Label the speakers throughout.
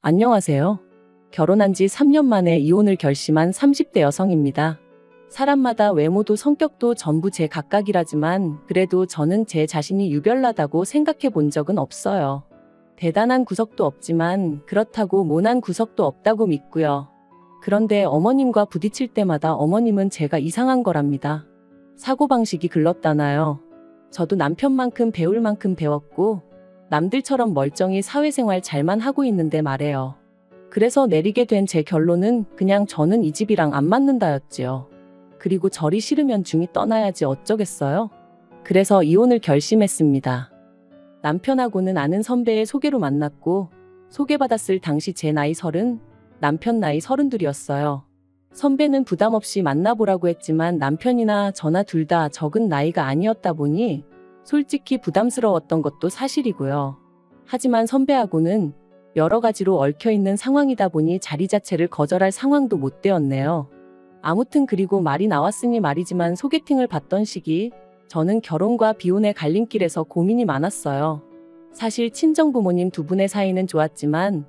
Speaker 1: 안녕하세요. 결혼한 지 3년 만에 이혼을 결심한 30대 여성입니다. 사람마다 외모도 성격도 전부 제 각각이라지만 그래도 저는 제 자신이 유별나다고 생각해 본 적은 없어요. 대단한 구석도 없지만 그렇다고 모난 구석도 없다고 믿고요. 그런데 어머님과 부딪힐 때마다 어머님은 제가 이상한 거랍니다. 사고방식이 글렀다나요. 저도 남편만큼 배울 만큼 배웠고 남들처럼 멀쩡히 사회생활 잘만 하고 있는데 말해요. 그래서 내리게 된 제 결론은 그냥 저는 이 집이랑 안 맞는다였지요. 그리고 저리 싫으면 중이 떠나야지 어쩌겠어요? 그래서 이혼을 결심했습니다. 남편하고는 아는 선배의 소개로 만났고 소개받았을 당시 제 나이 30, 남편 나이 32이었어요. 선배는 부담 없이 만나보라고 했지만 남편이나 저나 둘 다 적은 나이가 아니었다 보니 솔직히 부담스러웠던 것도 사실이고요. 하지만 선배하고는 여러 가지로 얽혀있는 상황이다 보니 자리 자체를 거절할 상황도 못 되었네요. 아무튼 그리고 말이 나왔으니 말이지만 소개팅을 받던 시기 저는 결혼과 비혼의 갈림길에서 고민이 많았어요. 사실 친정부모님 두 분의 사이는 좋았지만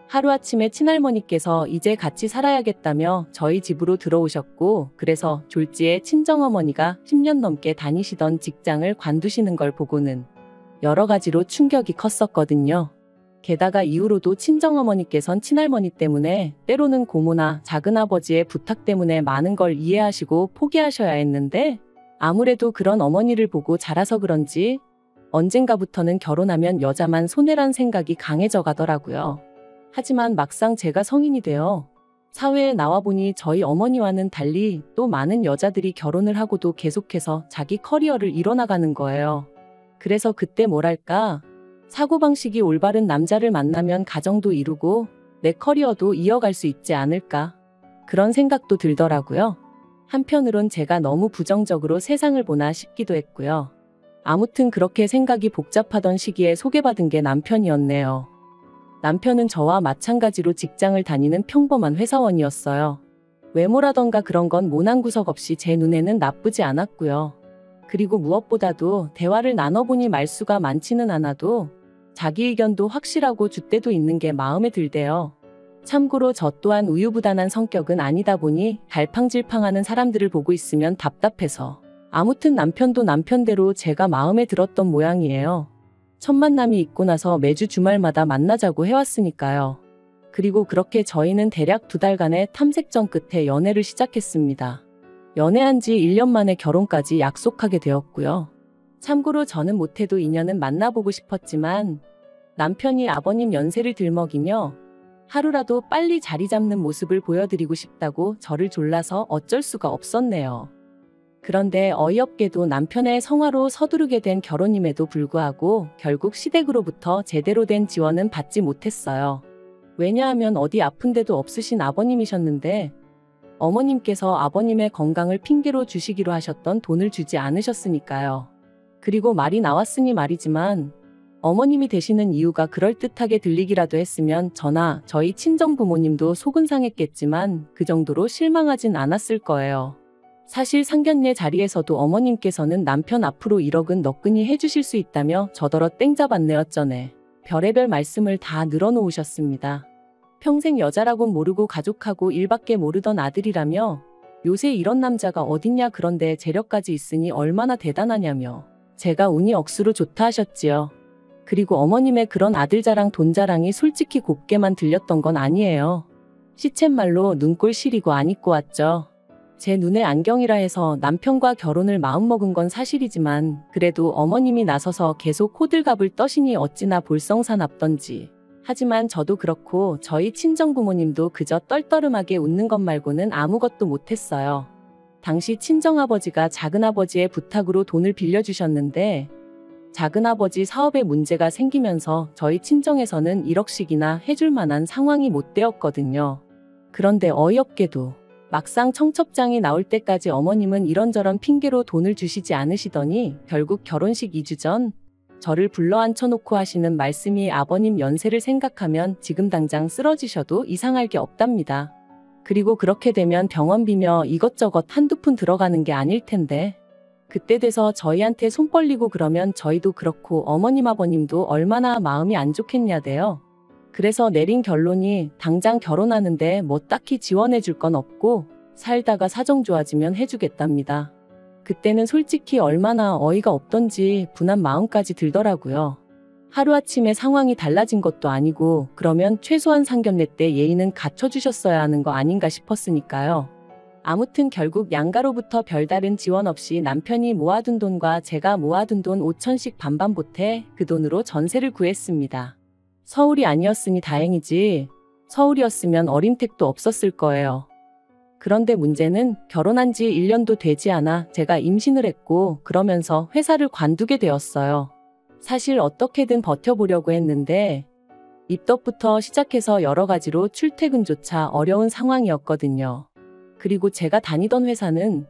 Speaker 1: 하루아침에 친할머니께서 이제 같이 살아야겠다며 저희 집으로 들어오셨고 그래서 졸지에 친정어머니가 10년 넘게 다니시던 직장을 관두시는 걸 보고는 여러 가지로 충격이 컸었거든요. 게다가 이후로도 친정어머니께선 친할머니 때문에 때로는 고모나 작은아버지의 부탁 때문에 많은 걸 이해하시고 포기하셔야 했는데 아무래도 그런 어머니를 보고 자라서 그런지 언젠가부터는 결혼하면 여자만 손해란 생각이 강해져 가더라고요. 하지만 막상 제가 성인이 되어 사회에 나와보니 저희 어머니와는 달리 또 많은 여자들이 결혼을 하고도 계속해서 자기 커리어를 이뤄나가는 거예요. 그래서 그때 뭐랄까, 사고방식이 올바른 남자를 만나면 가정도 이루고 내 커리어도 이어갈 수 있지 않을까. 그런 생각도 들더라고요. 한편으론 제가 너무 부정적으로 세상을 보나 싶기도 했고요. 아무튼 그렇게 생각이 복잡하던 시기에 소개받은 게 남편이었네요. 남편은 저와 마찬가지로 직장을 다니는 평범한 회사원이었어요. 외모라던가 그런 건 모난 구석 없이 제 눈에는 나쁘지 않았고요. 그리고 무엇보다도 대화를 나눠보니 말수가 많지는 않아도 자기 의견도 확실하고 줏대도 있는 게 마음에 들대요. 참고로 저 또한 우유부단한 성격은 아니다 보니 갈팡질팡하는 사람들을 보고 있으면 답답해서 아무튼 남편도 남편대로 제가 마음에 들었던 모양이에요. 첫 만남이 있고 나서 매주 주말마다 만나자고 해왔으니까요. 그리고 그렇게 저희는 대략 2달간의 탐색전 끝에 연애를 시작했습니다. 연애한 지 1년 만에 결혼까지 약속하게 되었고요. 참고로 저는 못해도 인연은 만나보고 싶었지만 남편이 아버님 연세를 들먹이며 하루라도 빨리 자리 잡는 모습을 보여드리고 싶다고 저를 졸라서 어쩔 수가 없었네요. 그런데 어이없게도 남편의 성화로 서두르게 된 결혼임에도 불구하고 결국 시댁으로부터 제대로 된 지원은 받지 못했어요. 왜냐하면 어디 아픈 데도 없으신 아버님이셨는데 어머님께서 아버님의 건강을 핑계로 주시기로 하셨던 돈을 주지 않으셨으니까요. 그리고 말이 나왔으니 말이지만 어머님이 되시는 이유가 그럴듯하게 들리기라도 했으면 저나 저희 친정부모님도 속은 상했겠지만 그 정도로 실망하진 않았을 거예요. 사실 상견례 자리에서도 어머님께서는 남편 앞으로 1억은 너끈히 해주실 수 있다며 저더러 땡잡았네 어쩌네 별의별 말씀을 다 늘어놓으셨습니다. 평생 여자라곤 모르고 가족하고 일밖에 모르던 아들이라며 요새 이런 남자가 어딨냐 그런데 재력까지 있으니 얼마나 대단하냐며 제가 운이 억수로 좋다 하셨지요. 그리고 어머님의 그런 아들 자랑 돈 자랑이 솔직히 곱게만 들렸던 건 아니에요. 시쳇말로 눈꼴 시리고 안 입고 왔죠. 제 눈에 안경이라 해서 남편과 결혼을 마음먹은 건 사실이지만 그래도 어머님이 나서서 계속 호들갑을 떠시니 어찌나 볼썽사납던지. 하지만 저도 그렇고 저희 친정부모님도 그저 떨떠름하게 웃는 것 말고는 아무것도 못했어요. 당시 친정아버지가 작은아버지의 부탁으로 돈을 빌려주셨는데 작은아버지 사업에 문제가 생기면서 저희 친정에서는 1억씩이나 해줄 만한 상황이 못 되었거든요. 그런데 어이없게도 막상 청첩장이 나올 때까지 어머님은 이런저런 핑계로 돈을 주시지 않으시더니 결국 결혼식 2주 전 저를 불러 앉혀놓고 하시는 말씀이 아버님 연세를 생각하면 지금 당장 쓰러지셔도 이상할 게 없답니다. 그리고 그렇게 되면 병원비며 이것저것 한두 푼 들어가는 게 아닐 텐데 그때 돼서 저희한테 손 벌리고 그러면 저희도 그렇고 어머님 아버님도 얼마나 마음이 안 좋겠냐대요. 그래서 내린 결론이 당장 결혼하는데 뭐 딱히 지원해 줄 건 없고 살다가 사정 좋아지면 해주겠답니다. 그때는 솔직히 얼마나 어이가 없던지 분한 마음까지 들더라고요. 하루아침에 상황이 달라진 것도 아니고 그러면 최소한 상견례 때 예의는 갖춰주셨어야 하는 거 아닌가 싶었으니까요. 아무튼 결국 양가로부터 별다른 지원 없이 남편이 모아둔 돈과 제가 모아둔 돈 5천씩 반반 보태 그 돈으로 전세를 구했습니다. 서울이 아니었으니 다행이지 서울이었으면 어림택도 없었을 거예요. 그런데 문제는 결혼한 지 1년도 되지 않아 제가 임신을 했고 그러면서 회사를 관두게 되었어요. 사실 어떻게든 버텨보려고 했는데 입덧부터 시작해서 여러 가지로 출퇴근조차 어려운 상황이었거든요. 그리고 제가 다니던 회사는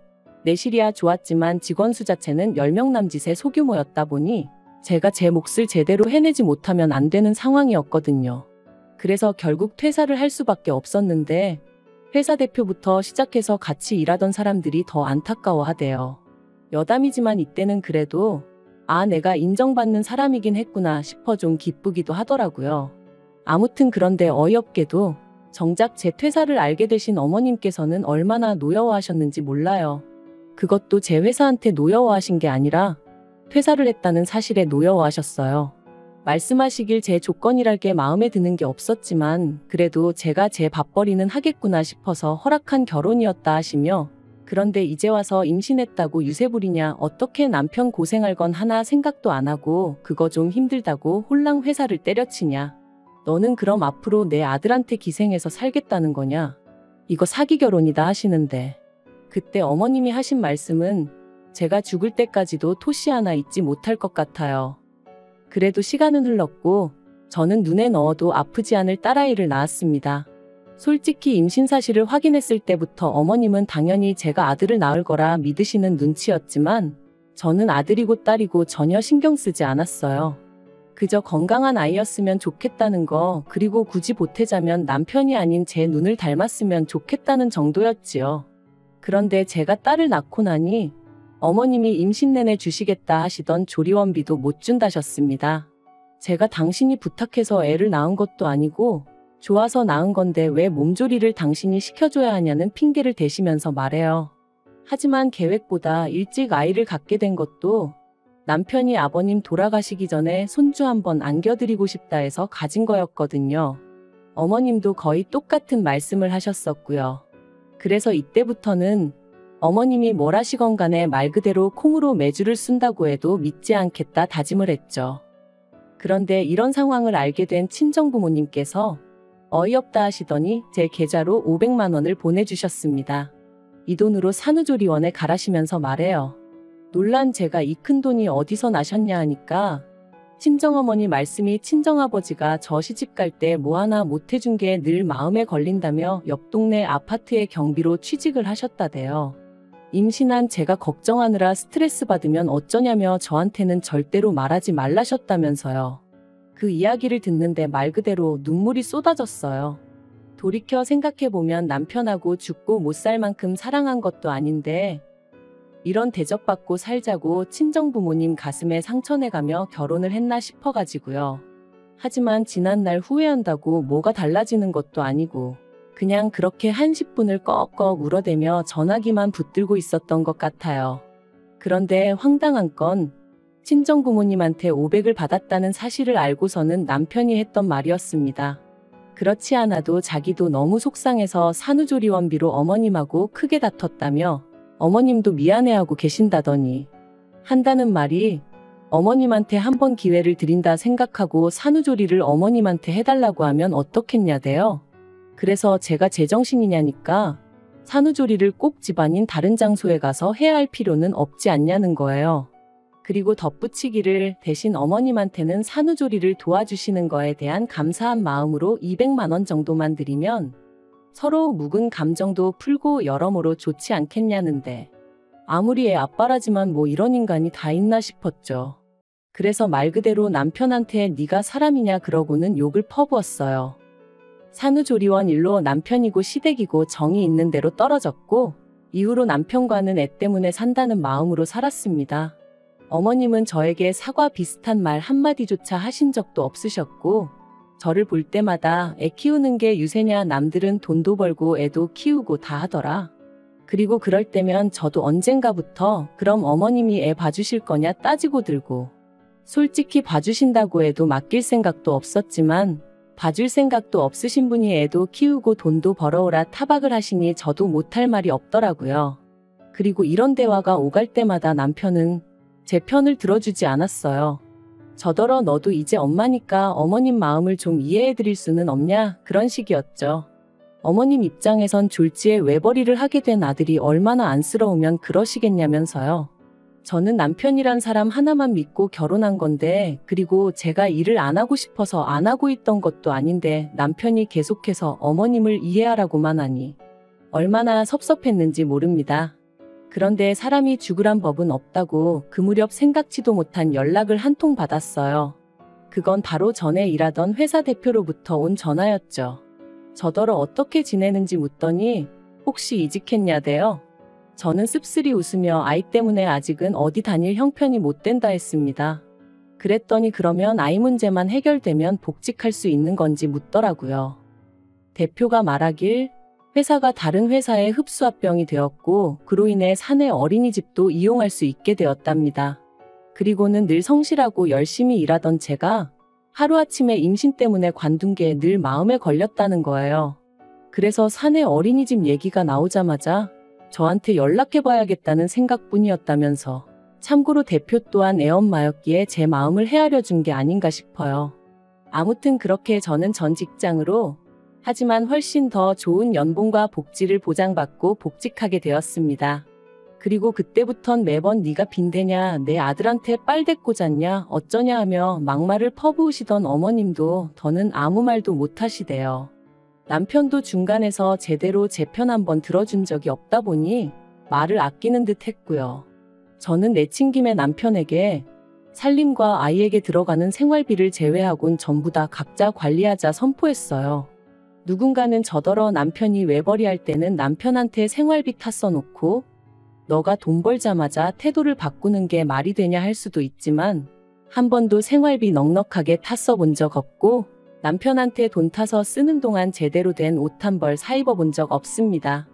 Speaker 1: 내실이야 좋았지만 직원 수 자체는 10명 남짓의 소규모였다 보니 제가 제 몫을 제대로 해내지 못하면 안 되는 상황이었거든요. 그래서 결국 퇴사를 할 수밖에 없었는데 회사 대표부터 시작해서 같이 일하던 사람들이 더 안타까워하대요. 여담이지만 이때는 그래도 내가 인정받는 사람이긴 했구나 싶어 좀 기쁘기도 하더라고요. 아무튼 그런데 어이없게도 정작 제 퇴사를 알게 되신 어머님께서는 얼마나 노여워하셨는지 몰라요. 그것도 제 회사한테 노여워하신 게 아니라 퇴사를 했다는 사실에 노여워하셨어요. 말씀하시길 제 조건이랄 게 마음에 드는 게 없었지만 그래도 제가 제 밥벌이는 하겠구나 싶어서 허락한 결혼이었다 하시며 그런데 이제 와서 임신했다고 유세 부리냐 어떻게 남편 고생할 건 하나 생각도 안 하고 그거 좀 힘들다고 홀랑 회사를 때려치냐. 너는 그럼 앞으로 내 아들한테 기생해서 살겠다는 거냐. 이거 사기 결혼이다 하시는데 그때 어머님이 하신 말씀은 제가 죽을 때까지도 토시 하나 잊지 못할 것 같아요. 그래도 시간은 흘렀고 저는 눈에 넣어도 아프지 않을 딸아이를 낳았습니다. 솔직히 임신 사실을 확인했을 때부터 어머님은 당연히 제가 아들을 낳을 거라 믿으시는 눈치였지만 저는 아들이고 딸이고 전혀 신경 쓰지 않았어요. 그저 건강한 아이였으면 좋겠다는 거 그리고 굳이 보태자면 남편이 아닌 제 눈을 닮았으면 좋겠다는 정도였지요. 그런데 제가 딸을 낳고 나니 어머님이 임신 내내 주시겠다 하시던 조리원비도 못 준다셨습니다. 제가 당신이 부탁해서 애를 낳은 것도 아니고 좋아서 낳은 건데 왜 몸조리를 당신이 시켜줘야 하냐는 핑계를 대시면서 말해요. 하지만 계획보다 일찍 아이를 갖게 된 것도 남편이 아버님 돌아가시기 전에 손주 한번 안겨드리고 싶다 해서 가진 거였거든요. 어머님도 거의 똑같은 말씀을 하셨었고요. 그래서 이때부터는 어머님이 뭘 하시건 간에 말 그대로 콩으로 매주를 쓴다고 해도 믿지 않겠다 다짐을 했죠. 그런데 이런 상황을 알게 된 친정부모님께서 어이없다 하시더니 제 계좌로 500만 원을 보내주셨습니다. 이 돈으로 산후조리원에 가라시면서 말해요. 놀란 제가 이 큰 돈이 어디서 나셨냐 하니까 친정어머니 말씀이 친정아버지가 저 시집갈 때 뭐 하나 못해준 게 늘 마음에 걸린다며 옆 동네 아파트의 경비로 취직을 하셨다대요. 임신한 제가 걱정하느라 스트레스 받으면 어쩌냐며 저한테는 절대로 말하지 말라셨다면서요. 그 이야기를 듣는데 말 그대로 눈물이 쏟아졌어요. 돌이켜 생각해보면 남편하고 죽고 못 살 만큼 사랑한 것도 아닌데 이런 대접받고 살자고 친정부모님 가슴에 상처내가며 결혼을 했나 싶어가지고요. 하지만 지난날 후회한다고 뭐가 달라지는 것도 아니고 그냥 그렇게 한 10분을 꺽꺽 울어대며 전화기만 붙들고 있었던 것 같아요. 그런데 황당한 건 친정부모님한테 500을 받았다는 사실을 알고서는 남편이 했던 말이었습니다. 그렇지 않아도 자기도 너무 속상해서 산후조리원비로 어머님하고 크게 다퉜다며 어머님도 미안해하고 계신다더니 한다는 말이 어머님한테 한 번 기회를 드린다 생각하고 산후조리를 어머님한테 해달라고 하면 어떻겠냐대요. 그래서 제가 제정신이냐니까 산후조리를 꼭 집 아닌 다른 장소에 가서 해야 할 필요는 없지 않냐는 거예요. 그리고 덧붙이기를 대신 어머님한테는 산후조리를 도와주시는 거에 대한 감사한 마음으로 200만 원 정도만 드리면 서로 묵은 감정도 풀고 여러모로 좋지 않겠냐는데 아무리 애 아빠라지만 뭐 이런 인간이 다 있나 싶었죠. 그래서 말 그대로 남편한테 네가 사람이냐 그러고는 욕을 퍼부었어요. 산후조리원 일로 남편이고 시댁이고 정이 있는 대로 떨어졌고 이후로 남편과는 애 때문에 산다는 마음으로 살았습니다. 어머님은 저에게 사과 비슷한 말 한마디조차 하신 적도 없으셨고 저를 볼 때마다 애 키우는 게 유세냐, 남들은 돈도 벌고 애도 키우고 다 하더라. 그리고 그럴 때면 저도 언젠가부터 그럼 어머님이 애 봐주실 거냐 따지고 들고, 솔직히 봐주신다고 해도 맡길 생각도 없었지만 봐줄 생각도 없으신 분이 애도 키우고 돈도 벌어오라 타박을 하시니 저도 못할 말이 없더라고요. 그리고 이런 대화가 오갈 때마다 남편은 제 편을 들어주지 않았어요. 저더러 너도 이제 엄마니까 어머님 마음을 좀 이해해드릴 수는 없냐, 그런 식이었죠. 어머님 입장에선 졸지에 외벌이를 하게 된 아들이 얼마나 안쓰러우면 그러시겠냐면서요. 저는 남편이란 사람 하나만 믿고 결혼한 건데, 그리고 제가 일을 안 하고 싶어서 안 하고 있던 것도 아닌데 남편이 계속해서 어머님을 이해하라고만 하니 얼마나 섭섭했는지 모릅니다. 그런데 사람이 죽으란 법은 없다고 그 무렵 생각지도 못한 연락을 한 통 받았어요. 그건 바로 전에 일하던 회사 대표로부터 온 전화였죠. 저더러 어떻게 지내는지 묻더니 혹시 이직했냐대요. 저는 씁쓸히 웃으며 아이 때문에 아직은 어디 다닐 형편이 못 된다 했습니다. 그랬더니 그러면 아이 문제만 해결되면 복직할 수 있는 건지 묻더라고요. 대표가 말하길 회사가 다른 회사에 흡수합병이 되었고 그로 인해 사내 어린이집도 이용할 수 있게 되었답니다. 그리고는 늘 성실하고 열심히 일하던 제가 하루아침에 임신 때문에 관둔 게 늘 마음에 걸렸다는 거예요. 그래서 사내 어린이집 얘기가 나오자마자 저한테 연락해봐야겠다는 생각뿐이었다면서, 참고로 대표 또한 애엄마였기에 제 마음을 헤아려 준 게 아닌가 싶어요. 아무튼 그렇게 저는 전 직장으로, 하지만 훨씬 더 좋은 연봉과 복지를 보장받고 복직하게 되었습니다. 그리고 그때부턴 매번 네가 빈대냐, 내 아들한테 빨대 꽂았냐, 어쩌냐 하며 막말을 퍼부으시던 어머님도 더는 아무 말도 못하시대요. 남편도 중간에서 제대로 제 편 한번 들어준 적이 없다 보니 말을 아끼는 듯 했고요. 저는 내친 김에 남편에게 살림과 아이에게 들어가는 생활비를 제외하곤 전부 다 각자 관리하자 선포했어요. 누군가는 저더러 남편이 외벌이할 때는 남편한테 생활비 탔어 놓고 너가 돈 벌자마자 태도를 바꾸는 게 말이 되냐 할 수도 있지만, 한 번도 생활비 넉넉하게 탔어 본 적 없고 남편한테 돈 타서 쓰는 동안 제대로 된 옷 한 벌 사 입어 본 적 없습니다.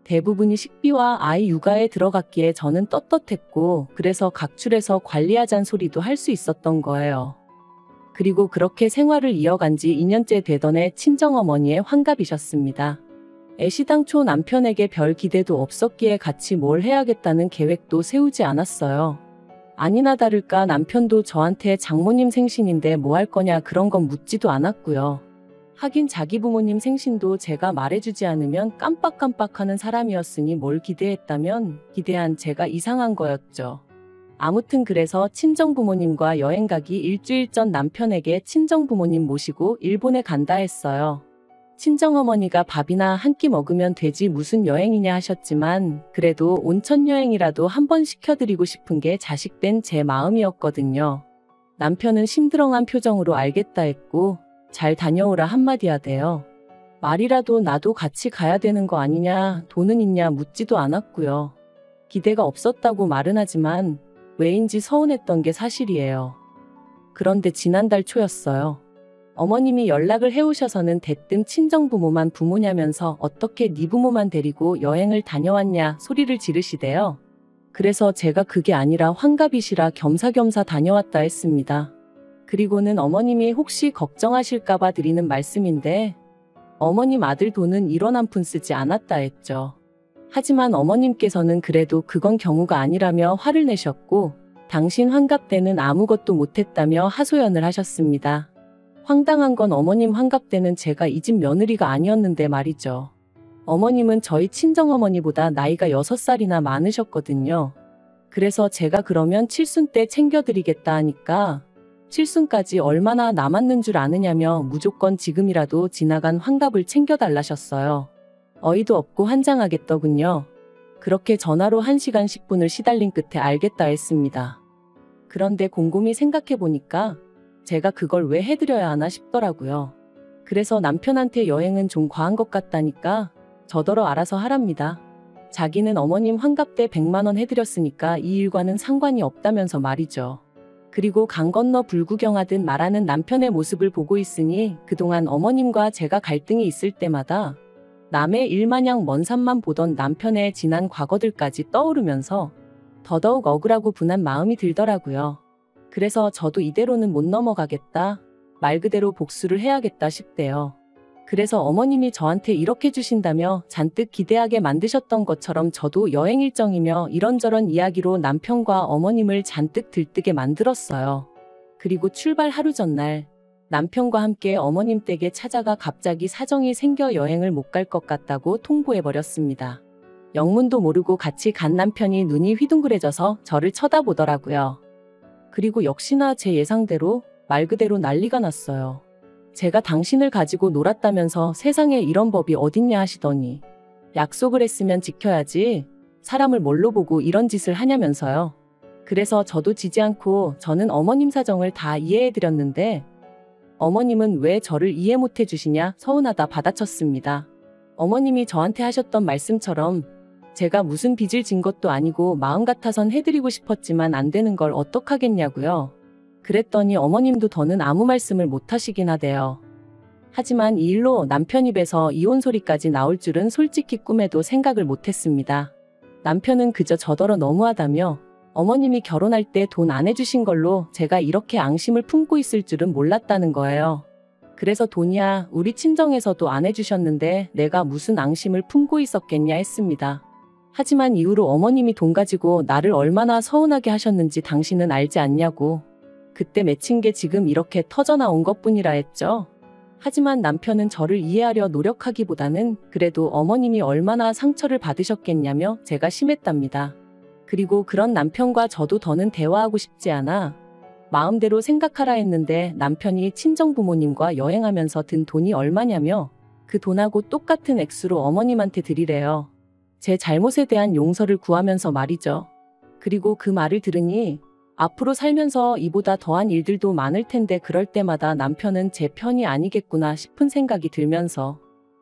Speaker 1: 대부분이 식비와 아이 육아에 들어갔기에 저는 떳떳했고, 그래서 각출해서 관리하잔 소리도 할 수 있었던 거예요. 그리고 그렇게 생활을 이어간 지 2년째 되던 해 친정어머니의 환갑이셨습니다. 애시당초 남편에게 별 기대도 없었기에 같이 뭘 해야겠다는 계획도 세우지 않았어요. 아니나 다를까 남편도 저한테 장모님 생신인데 뭐 할 거냐 그런 건 묻지도 않았고요. 하긴 자기 부모님 생신도 제가 말해주지 않으면 깜빡깜빡하는 사람이었으니 뭘 기대했다면 기대한 제가 이상한 거였죠. 아무튼 그래서 친정부모님과 여행 가기 일주일 전 남편에게 친정부모님 모시고 일본에 간다 했어요. 친정어머니가 밥이나 한 끼 먹으면 되지 무슨 여행이냐 하셨지만, 그래도 온천 여행이라도 한번 시켜드리고 싶은 게 자식된 제 마음이었거든요. 남편은 심드렁한 표정으로 알겠다 했고 잘 다녀오라 한마디 하대요. 말이라도 나도 같이 가야 되는 거 아니냐, 돈은 있냐 묻지도 않았고요. 기대가 없었다고 말은 하지만 왜인지 서운했던 게 사실이에요. 그런데 지난달 초였어요. 어머님이 연락을 해오셔서는 대뜸 친정부모만 부모냐면서 어떻게 네 부모만 데리고 여행을 다녀왔냐 소리를 지르시대요. 그래서 제가 그게 아니라 환갑이시라 겸사겸사 다녀왔다 했습니다. 그리고는 어머님이 혹시 걱정하실까봐 드리는 말씀인데, 어머님 아들 돈은 1원 한 푼 쓰지 않았다 했죠. 하지만 어머님께서는 그래도 그건 경우가 아니라며 화를 내셨고, 당신 환갑 때는 아무것도 못했다며 하소연을 하셨습니다. 황당한 건 어머님 환갑 때는 제가 이 집 며느리가 아니었는데 말이죠. 어머님은 저희 친정어머니보다 나이가 6살이나 많으셨거든요. 그래서 제가 그러면 칠순 때 챙겨드리겠다 하니까 칠순까지 얼마나 남았는 줄 아느냐며 무조건 지금이라도 지나간 환갑을 챙겨달라셨어요. 어이도 없고 환장하겠더군요. 그렇게 전화로 1시간 10분을 시달린 끝에 알겠다 했습니다. 그런데 곰곰이 생각해보니까 제가 그걸 왜 해드려야 하나 싶더라고요. 그래서 남편한테 여행은 좀 과한 것 같다니까 저더러 알아서 하랍니다. 자기는 어머님 환갑 때 100만 원 해드렸으니까 이 일과는 상관이 없다면서 말이죠. 그리고 강 건너 불구경하듯 말하는 남편의 모습을 보고 있으니 그동안 어머님과 제가 갈등이 있을 때마다 남의 일마냥 먼 산만 보던 남편의 지난 과거들까지 떠오르면서 더더욱 억울하고 분한 마음이 들더라고요. 그래서 저도 이대로는 못 넘어가겠다. 말 그대로 복수를 해야겠다 싶대요. 그래서 어머님이 저한테 이렇게 주신다며 잔뜩 기대하게 만드셨던 것처럼 저도 여행 일정이며 이런저런 이야기로 남편과 어머님을 잔뜩 들뜨게 만들었어요. 그리고 출발 하루 전날 남편과 함께 어머님 댁에 찾아가 갑자기 사정이 생겨 여행을 못 갈 것 같다고 통보해버렸습니다. 영문도 모르고 같이 간 남편이 눈이 휘둥그레져서 저를 쳐다보더라고요. 그리고 역시나 제 예상대로 말 그대로 난리가 났어요. 제가 당신을 가지고 놀았다면서 세상에 이런 법이 어딨냐 하시더니 약속을 했으면 지켜야지 사람을 뭘로 보고 이런 짓을 하냐면서요. 그래서 저도 지지 않고 저는 어머님 사정을 다 이해해드렸는데 어머님은 왜 저를 이해 못해 주시냐 서운하다 받아쳤습니다. 어머님이 저한테 하셨던 말씀처럼 제가 무슨 빚을 진 것도 아니고 마음 같아선 해드리고 싶었지만 안 되는 걸 어떡하겠냐고요. 그랬더니 어머님도 더는 아무 말씀을 못 하시긴 하대요. 하지만 이 일로 남편 입에서 이혼 소리까지 나올 줄은 솔직히 꿈에도 생각을 못 했습니다. 남편은 그저 저더러 너무하다며 어머님이 결혼할 때 돈 안 해주신 걸로 제가 이렇게 앙심을 품고 있을 줄은 몰랐다는 거예요. 그래서 돈이야 우리 친정에서도 안 해주셨는데 내가 무슨 앙심을 품고 있었겠냐 했습니다. 하지만 이후로 어머님이 돈 가지고 나를 얼마나 서운하게 하셨는지 당신은 알지 않냐고. 그때 맺힌 게 지금 이렇게 터져나온 것뿐이라 했죠. 하지만 남편은 저를 이해하려 노력하기보다는 그래도 어머님이 얼마나 상처를 받으셨겠냐며 제가 심했답니다. 그리고 그런 남편과 저도 더는 대화하고 싶지 않아 마음대로 생각하라 했는데 남편이 친정부모님과 여행하면서 든 돈이 얼마냐며 그 돈하고 똑같은 액수로 어머님한테 드리래요. 제 잘못에 대한 용서를 구하면서 말이죠. 그리고 그 말을 들으니 앞으로 살면서 이보다 더한 일들도 많을 텐데 그럴 때마다 남편은 제 편이 아니겠구나 싶은 생각이 들면서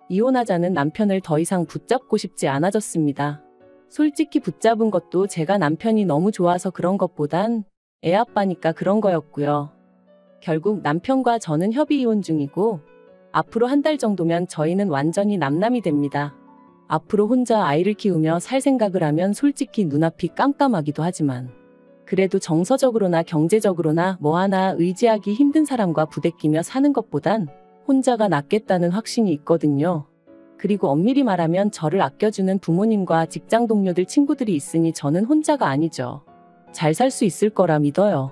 Speaker 1: 이혼하자는 남편을 더 이상 붙잡고 싶지 않아졌습니다. 솔직히 붙잡은 것도 제가 남편이 너무 좋아서 그런 것보단 애 아빠니까 그런 거였고요. 결국 남편과 저는 협의 이혼 중이고 앞으로 한 달 정도면 저희는 완전히 남남이 됩니다. 앞으로 혼자 아이를 키우며 살 생각을 하면 솔직히 눈앞이 깜깜하기도 하지만 그래도 정서적으로나 경제적으로나 뭐 하나 의지하기 힘든 사람과 부대끼며 사는 것보단 혼자가 낫겠다는 확신이 있거든요. 그리고 엄밀히 말하면 저를 아껴주는 부모님과 직장 동료들 친구들이 있으니 저는 혼자가 아니죠. 잘 살 수 있을 거라 믿어요.